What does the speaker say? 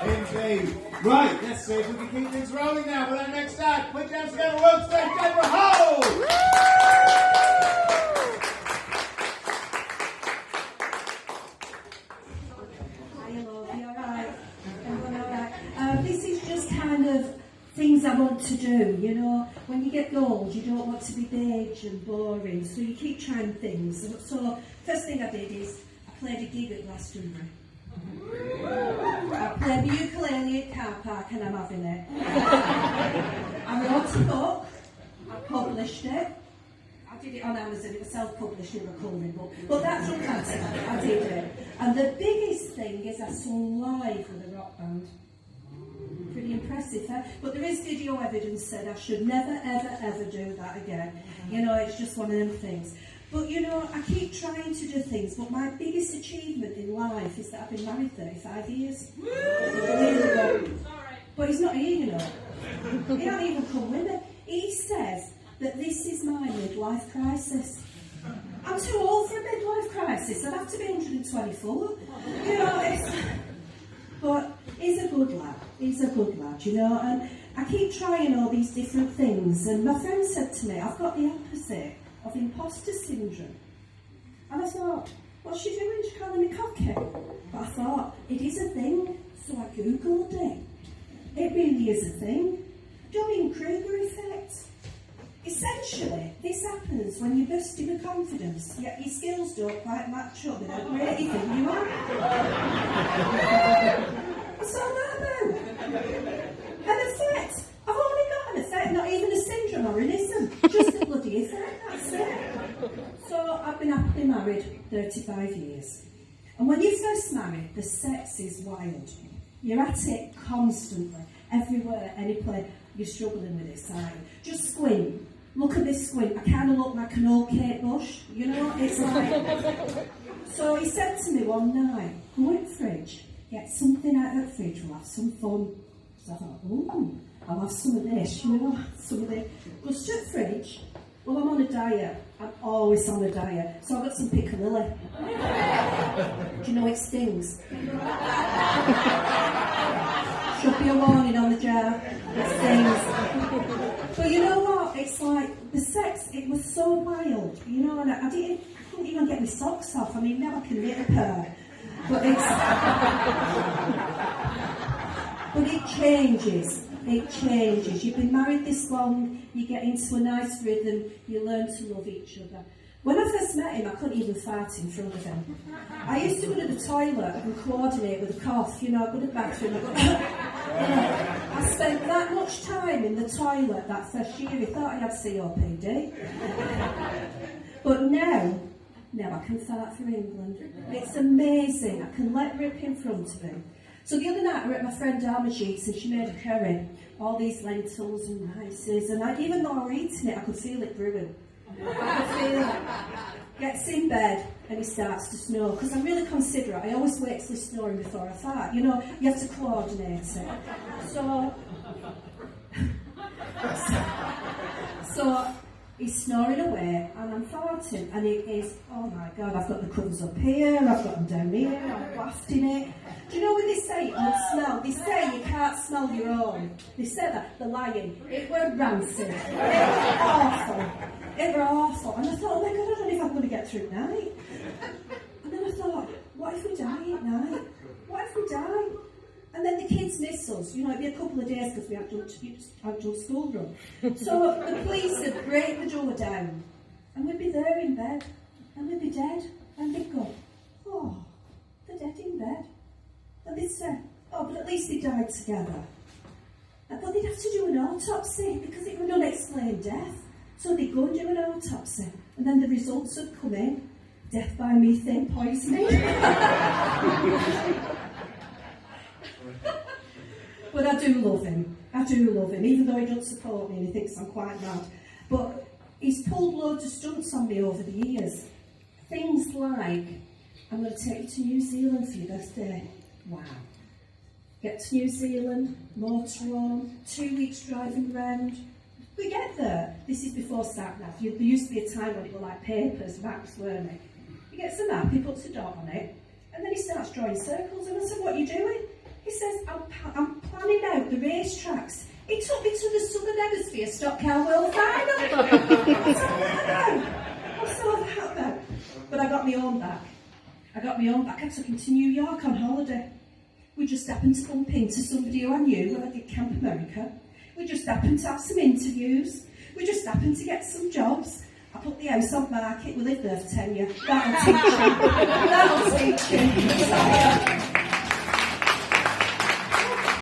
Indeed. Right, let's see if we can keep things rolling now with our next act. Put your hands together, world stage, Deborah Hull! This is just kind of things I want to do, you know. When you get old, you don't want to be beige and boring, so you keep trying things. So, first thing I did is I played a gig at Glastonbury. I played the ukulele at car park and I'm having it. I wrote a book, I published it. I did it on Amazon, it was self-published in a colouring book. But that doesn't matter, I did it. And the biggest thing is I sung live with a rock band. Pretty impressive, huh? But there is video evidence that I should never, ever, ever do that again. You know, it's just one of them things. But you know, I keep trying to do things, but my biggest achievement in life is that I've been married 35 years. But he's not here, you know. He hasn't even come with me. He says that this is my midlife crisis. I'm too old for a midlife crisis. I'd have to be 124. You know, but he's a good lad. He's a good lad, you know, and I keep trying all these different things. And my friend said to me, I've got the opposite of imposter syndrome. And I thought, what's she doing? She's calling me cocky. But I thought, it is a thing, so I googled it. It really is a thing. Dunning-Kruger effect. Essentially, this happens when you're bursting with confidence, yet your skills don't quite match up with how great you think you are. What's all that about? An effect. I've only got an effect, not even a syndrome or an ism. Just a bloody effect, that's it. So I've been happily married 35 years. And when you first marry, the sex is wild. You're at it constantly, everywhere, any place. You're struggling with it, sorry. Just squint. Look at this squint. I kind of look like an old Kate Bush. You know, it's like... So he said to me one night, go in the fridge, get something out of the fridge, we'll have some fun. So I thought, ooh, I'll have some of this, you know, some of this. Go straight to the fridge. Well, I'm on a diet. I'm always on a diet. So I've got some piccalilli. Do you know it stings? Should be a warning on the jar. It stings. But you know what? It's like the sex, it was so wild, you know, and I couldn't even get my socks off. I mean, now I can knit a pair. But it changes. It changes. You've been married this long, you get into a nice rhythm, you learn to love each other. When I first met him, I couldn't even fart in front of him. I used to go to the toilet and coordinate with a cough, you know, I go to the bathroom, I spent that much time in the toilet that first year, he thought I had COPD. But now I can fart for England. It's amazing, I can let rip in front of him. So the other night I were at my friend Darmageet's and she made a curry, all these lentils and rices, and even though I were eating it, I could feel it brewing. I could feel it. Gets in bed and he starts to snore, because I'm really considerate. I always wait till he's snoring before I fart. You know, you have to coordinate it. So he's snoring away and I'm farting, and it is, oh my God, I've got the covers up here, I've got them down here, I'm wafting it. Do you know when they say it won't smell? They say you can't smell your own. They say that, they're lying. It were rancid. It were awful. It were awful. And I thought, oh my God, I don't know if I'm going to get through night. And then I thought, what if we die at night? What if we die? And then the kids miss us. You know, it'd be a couple of days because we had done school run. So the police would break the door down and we'd be there in bed and we'd be dead. And they'd go, oh, they're dead in bed. And they'd say, oh, but at least they died together. But they'd have to do an autopsy because it was an unexplained death. So they'd go and do an autopsy. And then the results would come in. Death by methane poisoning. But I do love him. I do love him, even though he doesn't support me and he thinks I'm quite mad. But he's pulled loads of stunts on me over the years. Things like, I'm going to take you to New Zealand for your birthday. Wow. Get to New Zealand, motorhome, 2 weeks driving around. We get there. This is before sat-nav. There used to be a time when it were like papers, maps, weren't it? He gets a map, he puts a dot on it, and then he starts drawing circles. And I said, what are you doing? He says, I'm out the racetracks. He took me to the Southern Hemisphere Stock Car World Final. What's all that about? But I got my own back. I took him to New York on holiday. We just happened to bump into somebody who I knew when I did Camp America. We just happened to have some interviews. We just happened to get some jobs. I put the house on market. We lived there for 10 years. That'll teach you.